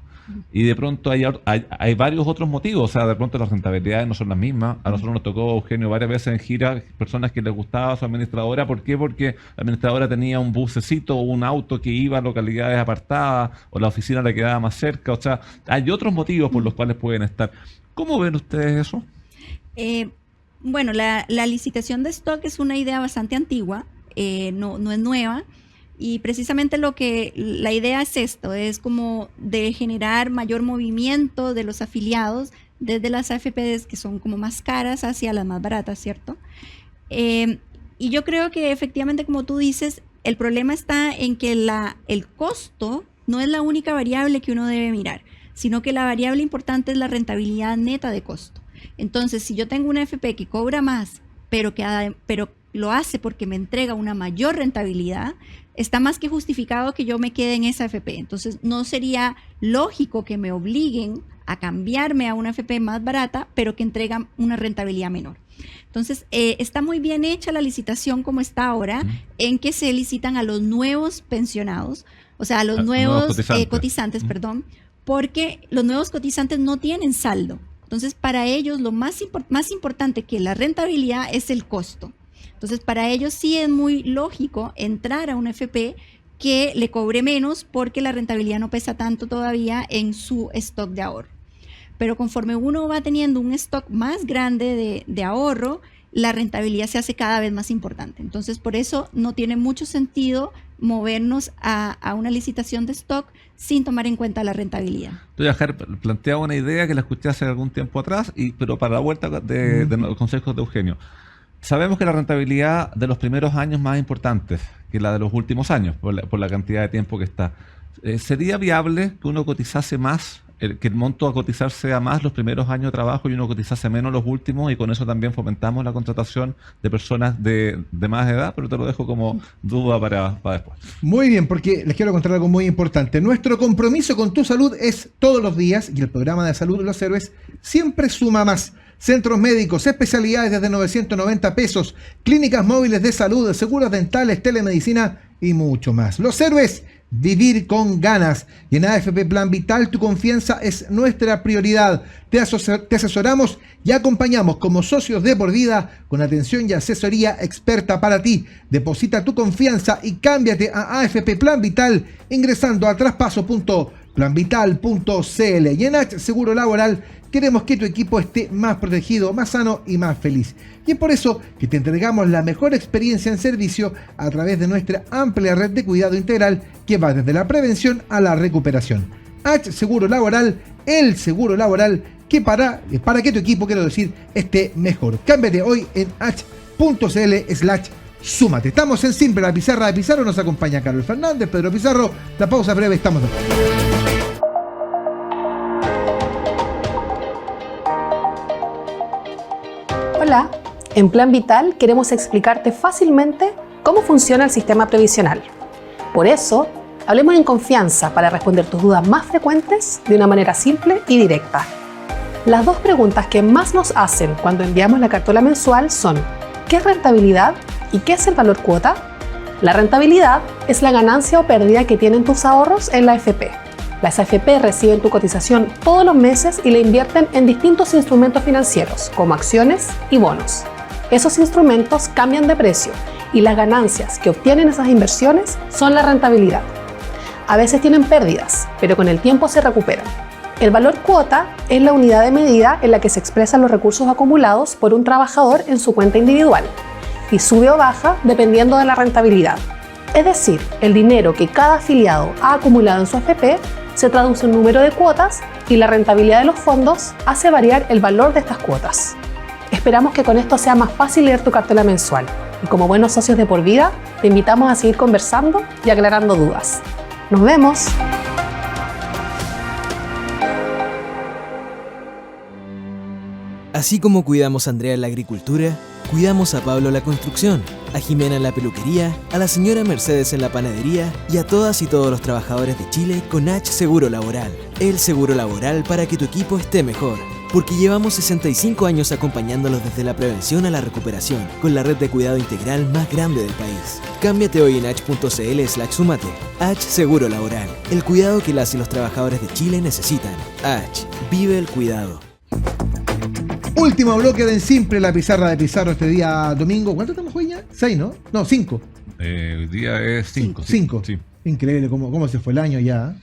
Y de pronto hay varios otros motivos, o sea, de pronto las rentabilidades no son las mismas. A nosotros nos tocó, Eugenio, varias veces en gira, personas que les gustaba su administradora. ¿Por qué? Porque la administradora tenía un bucecito o un auto que iba a localidades apartadas, o la oficina le quedaba más cerca. O sea, hay otros motivos por los cuales pueden estar. ¿Cómo ven ustedes eso? Bueno, la licitación de stock es una idea bastante antigua, no es nueva. Y precisamente la idea es esto, es como de generar mayor movimiento de los afiliados desde las AFPs que son como más caras hacia las más baratas, ¿cierto? Y yo creo que efectivamente, como tú dices, el problema está en que el costo no es la única variable que uno debe mirar, sino que la variable importante es la rentabilidad neta de costo. Entonces, si yo tengo una AFP que cobra más, pero lo hace porque me entrega una mayor rentabilidad, está más que justificado que yo me quede en esa AFP. Entonces, no sería lógico que me obliguen a cambiarme a una AFP más barata, pero que entrega una rentabilidad menor. Entonces, está muy bien hecha la licitación como está ahora, en que se licitan a los nuevos pensionados, o sea, a los nuevos cotizantes, porque los nuevos cotizantes no tienen saldo. Entonces, para ellos lo más importante que la rentabilidad es el costo. Entonces, para ellos sí es muy lógico entrar a una AFP que le cobre menos porque la rentabilidad no pesa tanto todavía en su stock de ahorro. Pero conforme uno va teniendo un stock más grande de ahorro, la rentabilidad se hace cada vez más importante. Entonces, por eso no tiene mucho sentido movernos a una licitación de stock sin tomar en cuenta la rentabilidad. Entonces, planteaba una idea que la escuché hace algún tiempo atrás, pero para la vuelta de los consejos de Eugenio. Sabemos que la rentabilidad de los primeros años es más importante que la de los últimos años, por la cantidad de tiempo que está. ¿Sería viable que uno cotizase más, que el monto a cotizar sea más los primeros años de trabajo y uno cotizase menos los últimos, y con eso también fomentamos la contratación de personas de más edad? Pero te lo dejo como duda para después. Muy bien, porque les quiero contar algo muy importante. Nuestro compromiso con tu salud es todos los días, y el programa de salud de los héroes siempre suma más. Centros médicos, especialidades desde 990 pesos, clínicas móviles de salud, seguros dentales, telemedicina y mucho más. Los héroes, vivir con ganas. Y en AFP Plan Vital, tu confianza es nuestra prioridad. Te asesoramos y acompañamos como socios de por vida con atención y asesoría experta para ti. Deposita tu confianza y cámbiate a AFP Plan Vital ingresando a traspaso.plan.cl. planvital.cl. Y en H Seguro Laboral queremos que tu equipo esté más protegido, más sano y más feliz. Y es por eso que te entregamos la mejor experiencia en servicio a través de nuestra amplia red de cuidado integral que va desde la prevención a la recuperación. H Seguro Laboral, el seguro laboral que para que tu equipo, quiero decir, esté mejor. Cámbiate hoy en h.cl/súmate. Estamos en Simple, la pizarra de Pizarro. Nos acompaña Carlos Fernández, Pedro Pizarro. La pausa breve, estamos de vuelta. Hola, en Plan Vital queremos explicarte fácilmente cómo funciona el sistema previsional. Por eso, hablemos en confianza para responder tus dudas más frecuentes de una manera simple y directa. Las dos preguntas que más nos hacen cuando enviamos la cartola mensual son: ¿qué es rentabilidad y qué es el valor cuota? La rentabilidad es la ganancia o pérdida que tienen tus ahorros en la AFP. Las AFP reciben tu cotización todos los meses y la invierten en distintos instrumentos financieros, como acciones y bonos. Esos instrumentos cambian de precio y las ganancias que obtienen esas inversiones son la rentabilidad. A veces tienen pérdidas, pero con el tiempo se recuperan. El valor cuota es la unidad de medida en la que se expresan los recursos acumulados por un trabajador en su cuenta individual y sube o baja dependiendo de la rentabilidad. Es decir, el dinero que cada afiliado ha acumulado en su AFP se traduce en número de cuotas y la rentabilidad de los fondos hace variar el valor de estas cuotas. Esperamos que con esto sea más fácil leer tu cartela mensual y como buenos socios de por vida te invitamos a seguir conversando y aclarando dudas. ¡Nos vemos! Así como cuidamos a Andrea en la agricultura, cuidamos a Pablo en la construcción, a Jimena en la peluquería, a la señora Mercedes en la panadería y a todas y todos los trabajadores de Chile con H Seguro Laboral. El seguro laboral para que tu equipo esté mejor. Porque llevamos 65 años acompañándolos desde la prevención a la recuperación, con la red de cuidado integral más grande del país. Cámbiate hoy en h.cl/súmate. H Seguro Laboral, el cuidado que las y los trabajadores de Chile necesitan. H, vive el cuidado. Último bloque de En Simple, la pizarra de Pizarro este día domingo. ¿Cuánto estamos hoy ya? ¿6, no? No, 5. Hoy día es 5. 5. Sí. Increíble cómo se fue el año ya.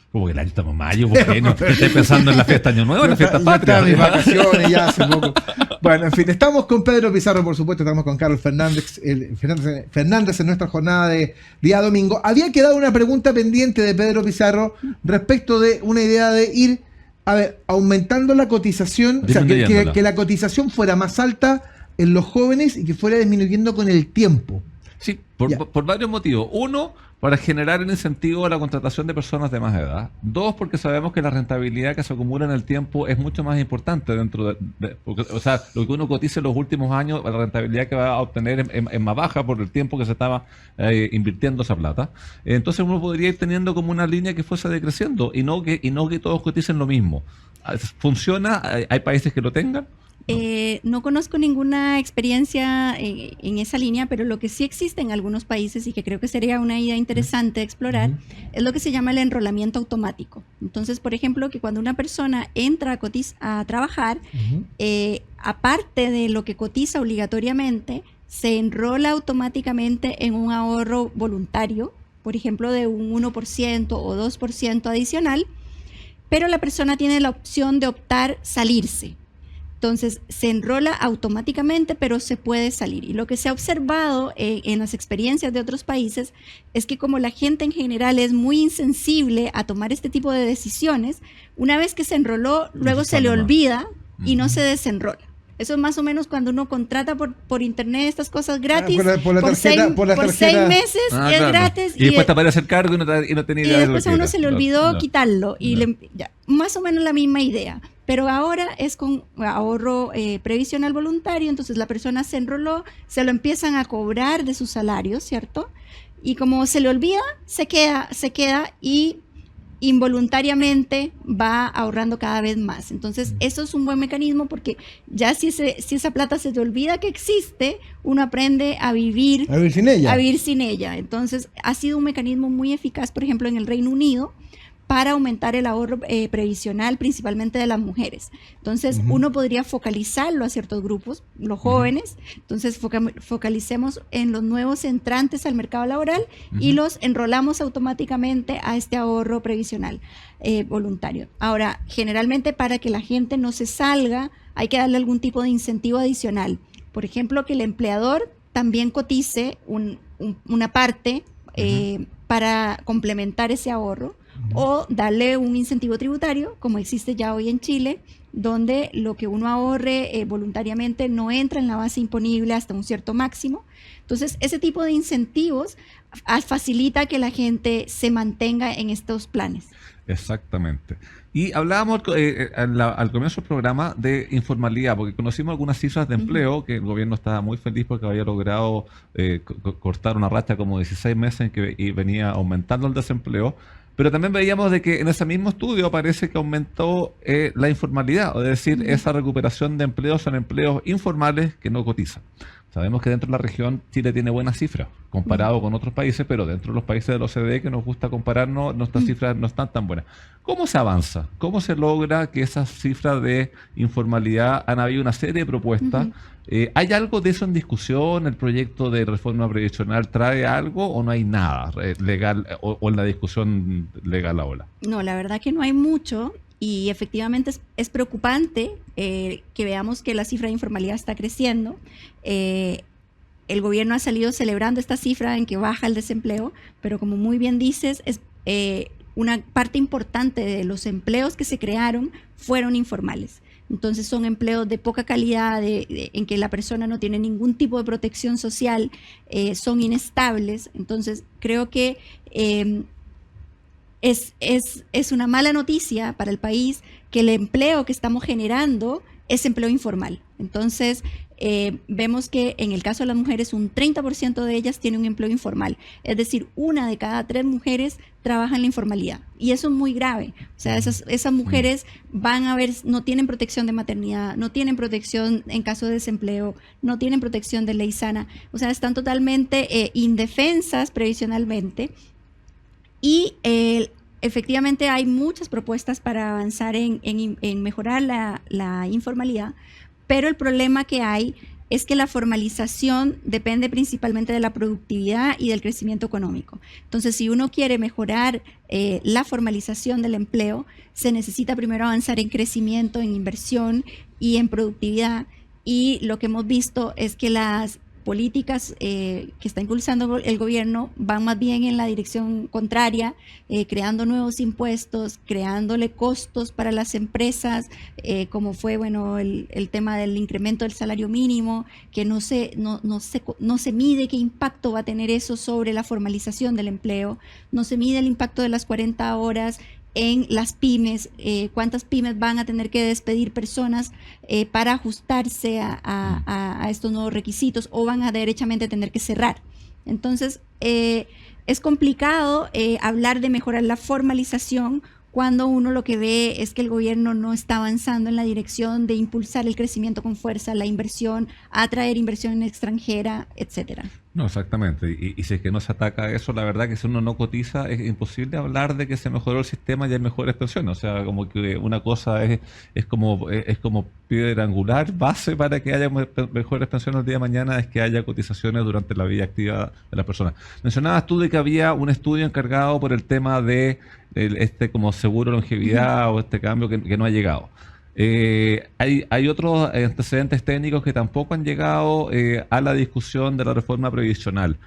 Como que el año estamos en mayo, porque no estoy pensando en la fiesta de Año Nuevo, en la fiesta patria. Mis vacaciones ya hace poco. Bueno, en fin, estamos con Pedro Pizarro, por supuesto, estamos con Carlos Fernández en nuestra jornada de día domingo. Había quedado una pregunta pendiente de Pedro Pizarro respecto de una idea de ir, aumentando la cotización, o sea, que la cotización fuera más alta en los jóvenes y que fuera disminuyendo con el tiempo. Sí, por varios motivos. Uno, para generar el incentivo a la contratación de personas de más edad. Dos, porque sabemos que la rentabilidad que se acumula en el tiempo es mucho más importante dentro porque, o sea, lo que uno cotiza en los últimos años, la rentabilidad que va a obtener es más baja por el tiempo que se estaba invirtiendo esa plata. Entonces uno podría ir teniendo como una línea que fuese decreciendo y no que todos coticen lo mismo. ¿Funciona? ¿Hay países que lo tengan? No conozco ninguna experiencia en esa línea, pero lo que sí existe en algunos países y que creo que sería una idea interesante de explorar es lo que se llama el enrolamiento automático. Entonces, por ejemplo, que cuando una persona entra a trabajar, aparte de lo que cotiza obligatoriamente, se enrola automáticamente en un ahorro voluntario, por ejemplo, de un 1% o 2% adicional, pero la persona tiene la opción de optar salirse. Entonces, se enrola automáticamente, pero se puede salir. Y lo que se ha observado en las experiencias de otros países es que como la gente en general es muy insensible a tomar este tipo de decisiones, una vez que se enroló, luego se le olvida y no se desenrola. Eso es más o menos cuando uno contrata por internet estas cosas gratis. Por 6 meses es claro. Gratis. Y después te aparece el cargo y no tenía idea. Y después a uno se le olvidó quitarlo. Más o menos la misma idea. Pero ahora es con ahorro previsional voluntario, entonces la persona se enroló, se lo empiezan a cobrar de sus salarios, ¿cierto? Y como se le olvida, se queda y involuntariamente va ahorrando cada vez más. Entonces, eso es un buen mecanismo porque ya si esa plata se te olvida que existe, uno aprende a vivir sin ella. Entonces, ha sido un mecanismo muy eficaz, por ejemplo, en el Reino Unido, para aumentar el ahorro previsional, principalmente de las mujeres. Entonces, uno podría focalizarlo a ciertos grupos, los jóvenes, entonces focalicemos en los nuevos entrantes al mercado laboral y los enrolamos automáticamente a este ahorro previsional voluntario. Ahora, generalmente para que la gente no se salga, hay que darle algún tipo de incentivo adicional. Por ejemplo, que el empleador también cotice una parte para complementar ese ahorro, o darle un incentivo tributario, como existe ya hoy en Chile, donde lo que uno ahorre voluntariamente no entra en la base imponible hasta un cierto máximo. Entonces, ese tipo de incentivos facilita que la gente se mantenga en estos planes. Exactamente. Y hablábamos al comienzo del programa de informalidad, porque conocimos algunas cifras de empleo, que el gobierno estaba muy feliz porque había logrado cortar una racha como 16 meses en que venía aumentando el desempleo. Pero también veíamos de que en ese mismo estudio parece que aumentó la informalidad, es decir, esa recuperación de empleos son empleos informales que no cotizan. Sabemos que dentro de la región Chile tiene buenas cifras comparado con otros países, pero dentro de los países de la OCDE que nos gusta compararnos, nuestras cifras no están tan buenas. ¿Cómo se avanza? ¿Cómo se logra que esas cifras de informalidad? Han habido una serie de propuestas. ¿Hay algo de eso en discusión? ¿El proyecto de reforma previsional trae algo o no hay nada legal o en la discusión legal ahora? No, la verdad que no hay mucho. Y efectivamente es preocupante que veamos que la cifra de informalidad está creciendo. El gobierno ha salido celebrando esta cifra en que baja el desempleo, pero como muy bien dices, es una parte importante de los empleos que se crearon fueron informales. Entonces son empleos de poca calidad, en que la persona no tiene ningún tipo de protección social, son inestables. Entonces creo que es una mala noticia para el país que el empleo que estamos generando es empleo informal. Entonces, vemos que en el caso de las mujeres, un 30% de ellas tiene un empleo informal. Es decir, 1 de cada 3 mujeres trabaja en la informalidad. Y eso es muy grave. O sea, esas mujeres no tienen protección de maternidad, no tienen protección en caso de desempleo, no tienen protección de ley sana. O sea, están totalmente indefensas previsionalmente. Y efectivamente hay muchas propuestas para avanzar en mejorar la informalidad, pero el problema que hay es que la formalización depende principalmente de la productividad y del crecimiento económico. Entonces, si uno quiere mejorar la formalización del empleo, se necesita primero avanzar en crecimiento, en inversión y en productividad. Y lo que hemos visto es que las políticas que está impulsando el gobierno van más bien en la dirección contraria, creando nuevos impuestos, creándole costos para las empresas, como fue el tema del incremento del salario mínimo, que no se mide qué impacto va a tener eso sobre la formalización del empleo, no se mide el impacto de las 40 horas en las pymes, cuántas pymes van a tener que despedir personas para ajustarse a estos nuevos requisitos, o van a derechamente tener que cerrar. Entonces, es complicado hablar de mejorar la formalización cuando uno lo que ve es que el gobierno no está avanzando en la dirección de impulsar el crecimiento con fuerza, la inversión, atraer inversión extranjera, etcétera. No, exactamente. Y si es que no se ataca a eso, la verdad que si uno no cotiza, es imposible hablar de que se mejoró el sistema y hay mejores pensiones. O sea, como que una cosa es como piedra angular, base para que haya mejores pensiones el día de mañana, es que haya cotizaciones durante la vida activa de las personas. Mencionabas tú de que había un estudio encargado por el tema de como seguro longevidad o este cambio que no ha llegado. Hay otros antecedentes técnicos que tampoco han llegado a la discusión de la reforma previsional.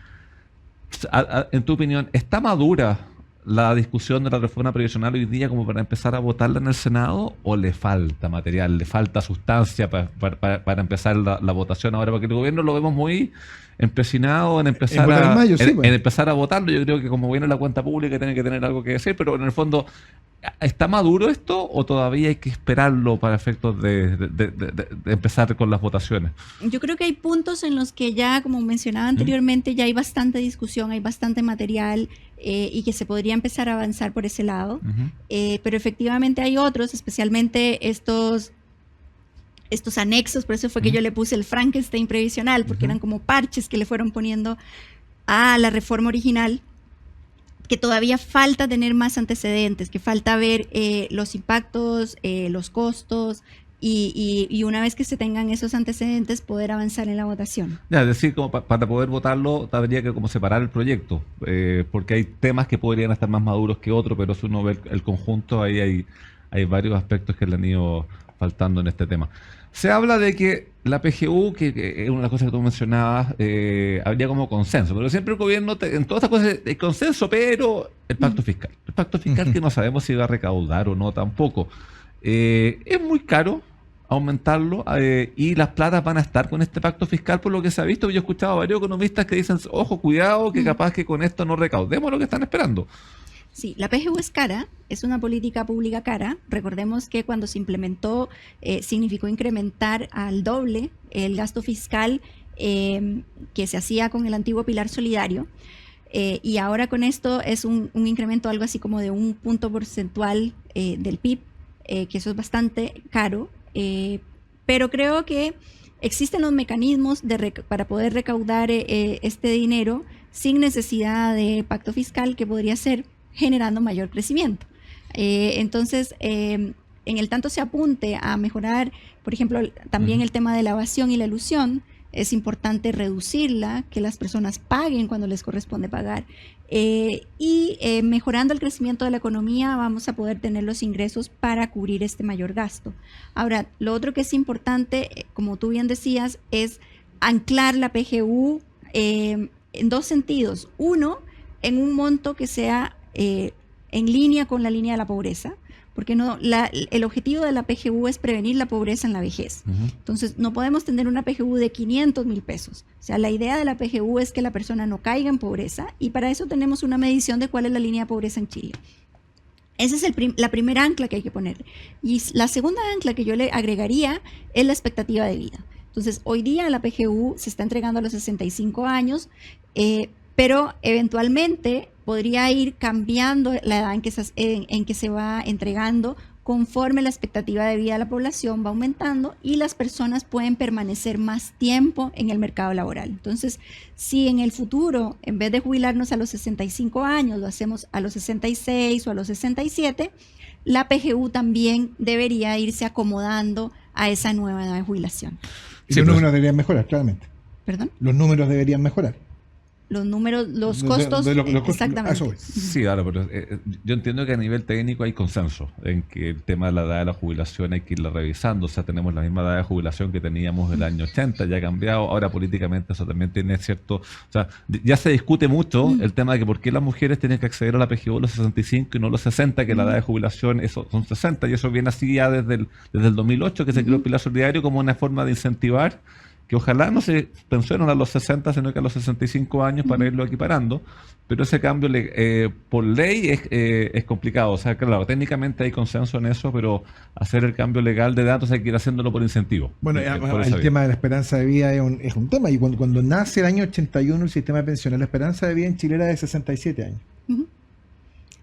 En tu opinión, ¿está madura la discusión de la reforma previsional hoy día como para empezar a votarla en el Senado, o le falta material, le falta sustancia para empezar la votación ahora? Porque el gobierno lo vemos muy empecinado en empezar en empezar a votarlo. Yo creo que como viene la cuenta pública tiene que tener algo que decir, pero en el fondo, ¿está maduro esto o todavía hay que esperarlo para efectos de empezar con las votaciones? Yo creo que hay puntos en los que ya, como mencionaba anteriormente, ya hay bastante discusión, hay bastante material y que se podría empezar a avanzar por ese lado. Pero efectivamente hay otros, especialmente estos anexos, por eso fue que yo le puse el Frankenstein previsional, porque eran como parches que le fueron poniendo a la reforma original, que todavía falta tener más antecedentes, que falta ver los impactos, los costos, y una vez que se tengan esos antecedentes, poder avanzar en la votación. Ya, es decir, como para poder votarlo, habría que como separar el proyecto, porque hay temas que podrían estar más maduros que otros, pero si uno ve el conjunto, ahí hay varios aspectos que le han ido faltando en este tema. Se habla de que la PGU, que es una de las cosas que tú mencionabas, habría como consenso, pero siempre el gobierno, en todas estas cosas hay consenso, pero el pacto fiscal. El pacto fiscal que no sabemos si va a recaudar o no tampoco. Es muy caro aumentarlo y las platas van a estar con este pacto fiscal por lo que se ha visto. Yo he escuchado a varios economistas que dicen, ojo, cuidado, que capaz que con esto no recaudemos lo que están esperando. Sí, la PGU es cara, es una política pública cara. Recordemos que cuando se implementó significó incrementar al doble el gasto fiscal que se hacía con el antiguo pilar solidario. Y ahora con esto es un incremento algo así como de 1 punto porcentual del PIB, que eso es bastante caro. Pero creo que existen los mecanismos para poder recaudar este dinero sin necesidad de pacto fiscal, que podría ser generando mayor crecimiento. Entonces, en el tanto se apunte a mejorar, por ejemplo, también el tema de la evasión y la elusión, es importante reducirla, que las personas paguen cuando les corresponde pagar. Y mejorando el crecimiento de la economía vamos a poder tener los ingresos para cubrir este mayor gasto. Ahora, lo otro que es importante, como tú bien decías, es anclar la PGU en dos sentidos. Uno, en un monto que sea en línea con la línea de la pobreza, porque el objetivo de la PGU es prevenir la pobreza en la vejez. Entonces, no podemos tener una PGU de 500,000 pesos. O sea, la idea de la PGU es que la persona no caiga en pobreza, y para eso tenemos una medición de cuál es la línea de pobreza en Chile. Esa es la primera ancla que hay que poner. Y la segunda ancla que yo le agregaría es la expectativa de vida. Entonces, hoy día la PGU se está entregando a los 65 años, pero eventualmente podría ir cambiando la edad en que se va entregando conforme la expectativa de vida de la población va aumentando y las personas pueden permanecer más tiempo en el mercado laboral. Entonces, si en el futuro, en vez de jubilarnos a los 65 años, lo hacemos a los 66 o a los 67, la PGU también debería irse acomodando a esa nueva edad de jubilación. Y los números deberían mejorar, claramente. ¿Perdón? Los números deberían mejorar. Los números, los costos, exactamente. Sí, ahora, pero yo entiendo que a nivel técnico hay consenso en que el tema de la edad de la jubilación hay que irla revisando. O sea, tenemos la misma edad de jubilación que teníamos el año 80, ya ha cambiado. Ahora, políticamente, eso también tiene cierto... O sea, ya se discute mucho el tema de que por qué las mujeres tienen que acceder a la PGU a los 65 y no los 60, que la edad de jubilación son 60, y eso viene así ya desde el 2008, que se creó el Pilar Solidario como una forma de incentivar que ojalá no se pensionen a los 60, sino que a los 65 años para irlo equiparando, pero ese cambio por ley es complicado. O sea, claro, técnicamente hay consenso en eso, pero hacer el cambio legal de datos hay que ir haciéndolo por incentivo. Bueno, el tema de la esperanza de vida es un tema, y cuando nace el año 81 el sistema pensional, la esperanza de vida en Chile era de 67 años.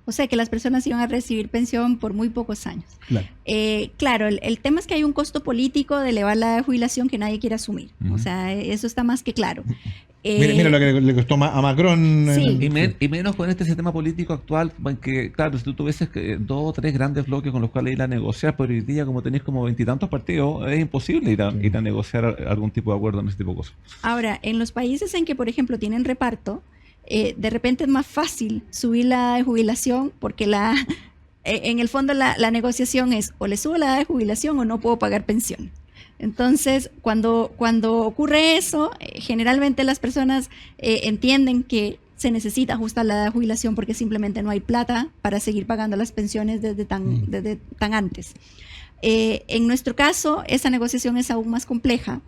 O sea, que las personas iban a recibir pensión por muy pocos años. Claro, claro, el tema es que hay un costo político de elevar la edad de jubilación que nadie quiere asumir. O sea, eso está más que claro. Mira lo que le costó a Macron. Sí. Y menos con este sistema político actual, en que, claro, si tú tuvieses 2 o 3 grandes bloques con los cuales ir a negociar, pero hoy día, como tenéis como 20 y tantos partidos, es imposible ir a negociar algún tipo de acuerdo en ese tipo de cosas. Ahora, en los países en que, por ejemplo, tienen reparto, de repente es más fácil subir la edad de jubilación, porque en el fondo la negociación es o le subo la edad de jubilación o no puedo pagar pensión. Entonces, cuando ocurre eso, generalmente las personas entienden que se necesita ajustar la edad de jubilación porque simplemente no hay plata para seguir pagando las pensiones desde tan antes. En nuestro caso, esa negociación es aún más compleja.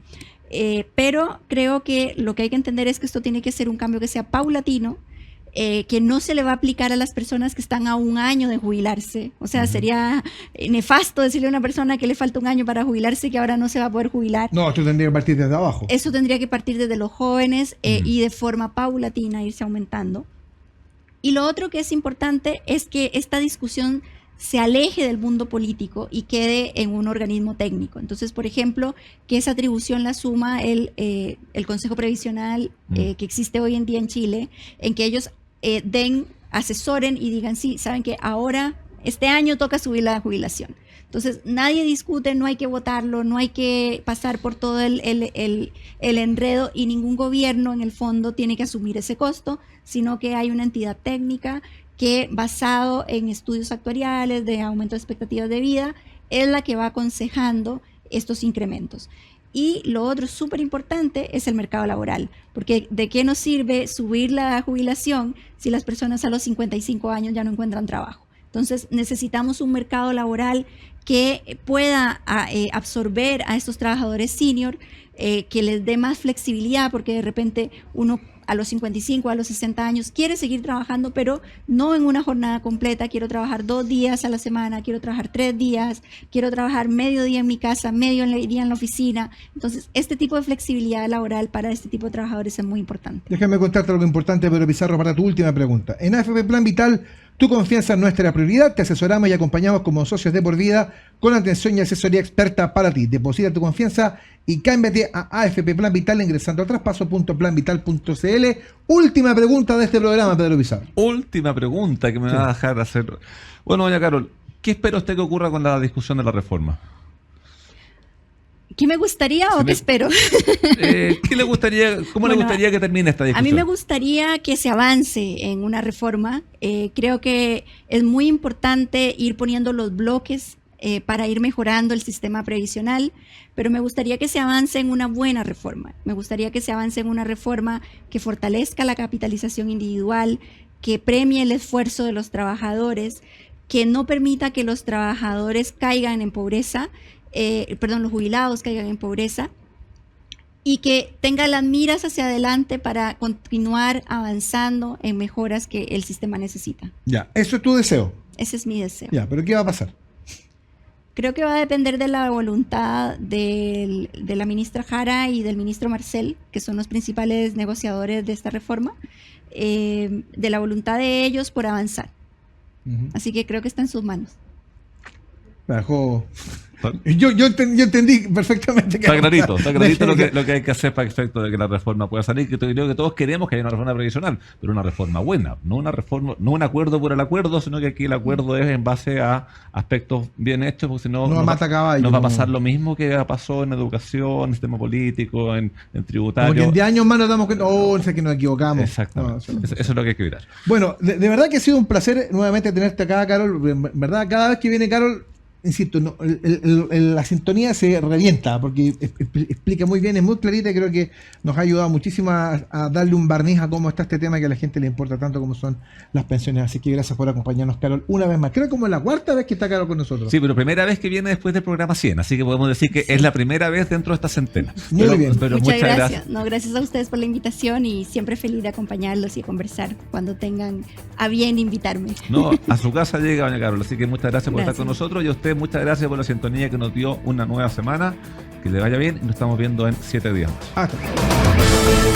Pero creo que lo que hay que entender es que esto tiene que ser un cambio que sea paulatino, que no se le va a aplicar a las personas que están a 1 año de jubilarse. O sea, sería nefasto decirle a una persona que le falta 1 año para jubilarse que ahora no se va a poder jubilar. No, esto tendría que partir desde abajo. Eso tendría que partir desde los jóvenes y de forma paulatina irse aumentando. Y lo otro que es importante es que esta discusión se aleje del mundo político y quede en un organismo técnico. Entonces, por ejemplo, que esa atribución la suma el Consejo Previsional que existe hoy en día en Chile, en que ellos den asesoren y digan, sí, saben que ahora, este año toca subir la jubilación. Entonces, nadie discute, no hay que votarlo, no hay que pasar por todo el enredo, y ningún gobierno en el fondo tiene que asumir ese costo, sino que hay una entidad técnica que, basado en estudios actuariales de aumento de expectativas de vida, es la que va aconsejando estos incrementos. Y lo otro súper importante es el mercado laboral, porque ¿de qué nos sirve subir la jubilación si las personas a los 55 años ya no encuentran trabajo? Entonces necesitamos un mercado laboral que pueda absorber a estos trabajadores senior, que les dé más flexibilidad, porque de repente uno a los 55, a los 60 años quiere seguir trabajando, pero no en una jornada completa. Quiero trabajar 2 días a la semana, quiero trabajar 3 días, quiero trabajar medio día en mi casa, medio día en la oficina. Entonces, este tipo de flexibilidad laboral para este tipo de trabajadores es muy importante. Déjame contarte algo importante, Pedro Pizarro, para tu última pregunta. En AFP Plan Vital, tu confianza es nuestra prioridad. Te asesoramos y acompañamos como socios de por vida con atención y asesoría experta para ti. Deposita tu confianza y cámbiate a AFP Plan Vital ingresando a traspaso.planvital.cl. Última pregunta de este programa, Pedro Pizarro. Última pregunta que me va a dejar hacer. Bueno, doña Carol, ¿qué espera usted que ocurra con la discusión de la reforma? ¿Qué me gustaría o qué espero? ¿Qué le gustaría, cómo le gustaría que termine esta discusión? A mí me gustaría que se avance en una reforma. Creo que es muy importante ir poniendo los bloques para ir mejorando el sistema previsional, pero me gustaría que se avance en una buena reforma. Me gustaría que se avance en una reforma que fortalezca la capitalización individual, que premie el esfuerzo de los trabajadores, que no permita que los trabajadores caigan en pobreza, los jubilados caigan en pobreza, y que tenga las miras hacia adelante para continuar avanzando en mejoras que el sistema necesita. Ya, eso es tu deseo. Ese es mi deseo. Ya, pero ¿qué va a pasar? Creo que va a depender de la voluntad de la ministra Jara y del ministro Marcel, que son los principales negociadores de esta reforma, de la voluntad de ellos por avanzar. Así que creo que está en sus manos. Yo entendí perfectamente. Está clarito lo que hay que hacer para efecto de que la reforma pueda salir. Que creo que todos queremos que haya una reforma previsional, pero una reforma buena, no un acuerdo por el acuerdo, sino que aquí el acuerdo es en base a aspectos bien hechos, porque si no nos va a pasar lo mismo que pasó en educación, en sistema político, en tributario. Porque en 10 años más nos damos cuenta, sé que nos equivocamos. Exactamente. Eso es lo que hay que evitar. Bueno, de verdad que ha sido un placer nuevamente tenerte acá, Carol. En verdad, cada vez que viene Carol, insisto, la sintonía se revienta porque explica muy bien, es muy clarita, y creo que nos ha ayudado muchísimo a darle un barniz a cómo está este tema que a la gente le importa tanto como son las pensiones. Así que gracias por acompañarnos, Carol, una vez más. Creo que como es la 4ª vez que está Carol con nosotros. Sí, pero primera vez que viene después del programa 100, así que podemos decir que es la primera vez dentro de esta centena. Muy bien. Pero muchas gracias. No, gracias a ustedes por la invitación y siempre feliz de acompañarlos y conversar cuando tengan a bien invitarme. No, a su casa llega doña Carol, así que muchas gracias por estar con nosotros, y a usted muchas gracias por la sintonía que nos dio una nueva semana. Que le vaya bien y nos estamos viendo en 7 días más. Hasta luego.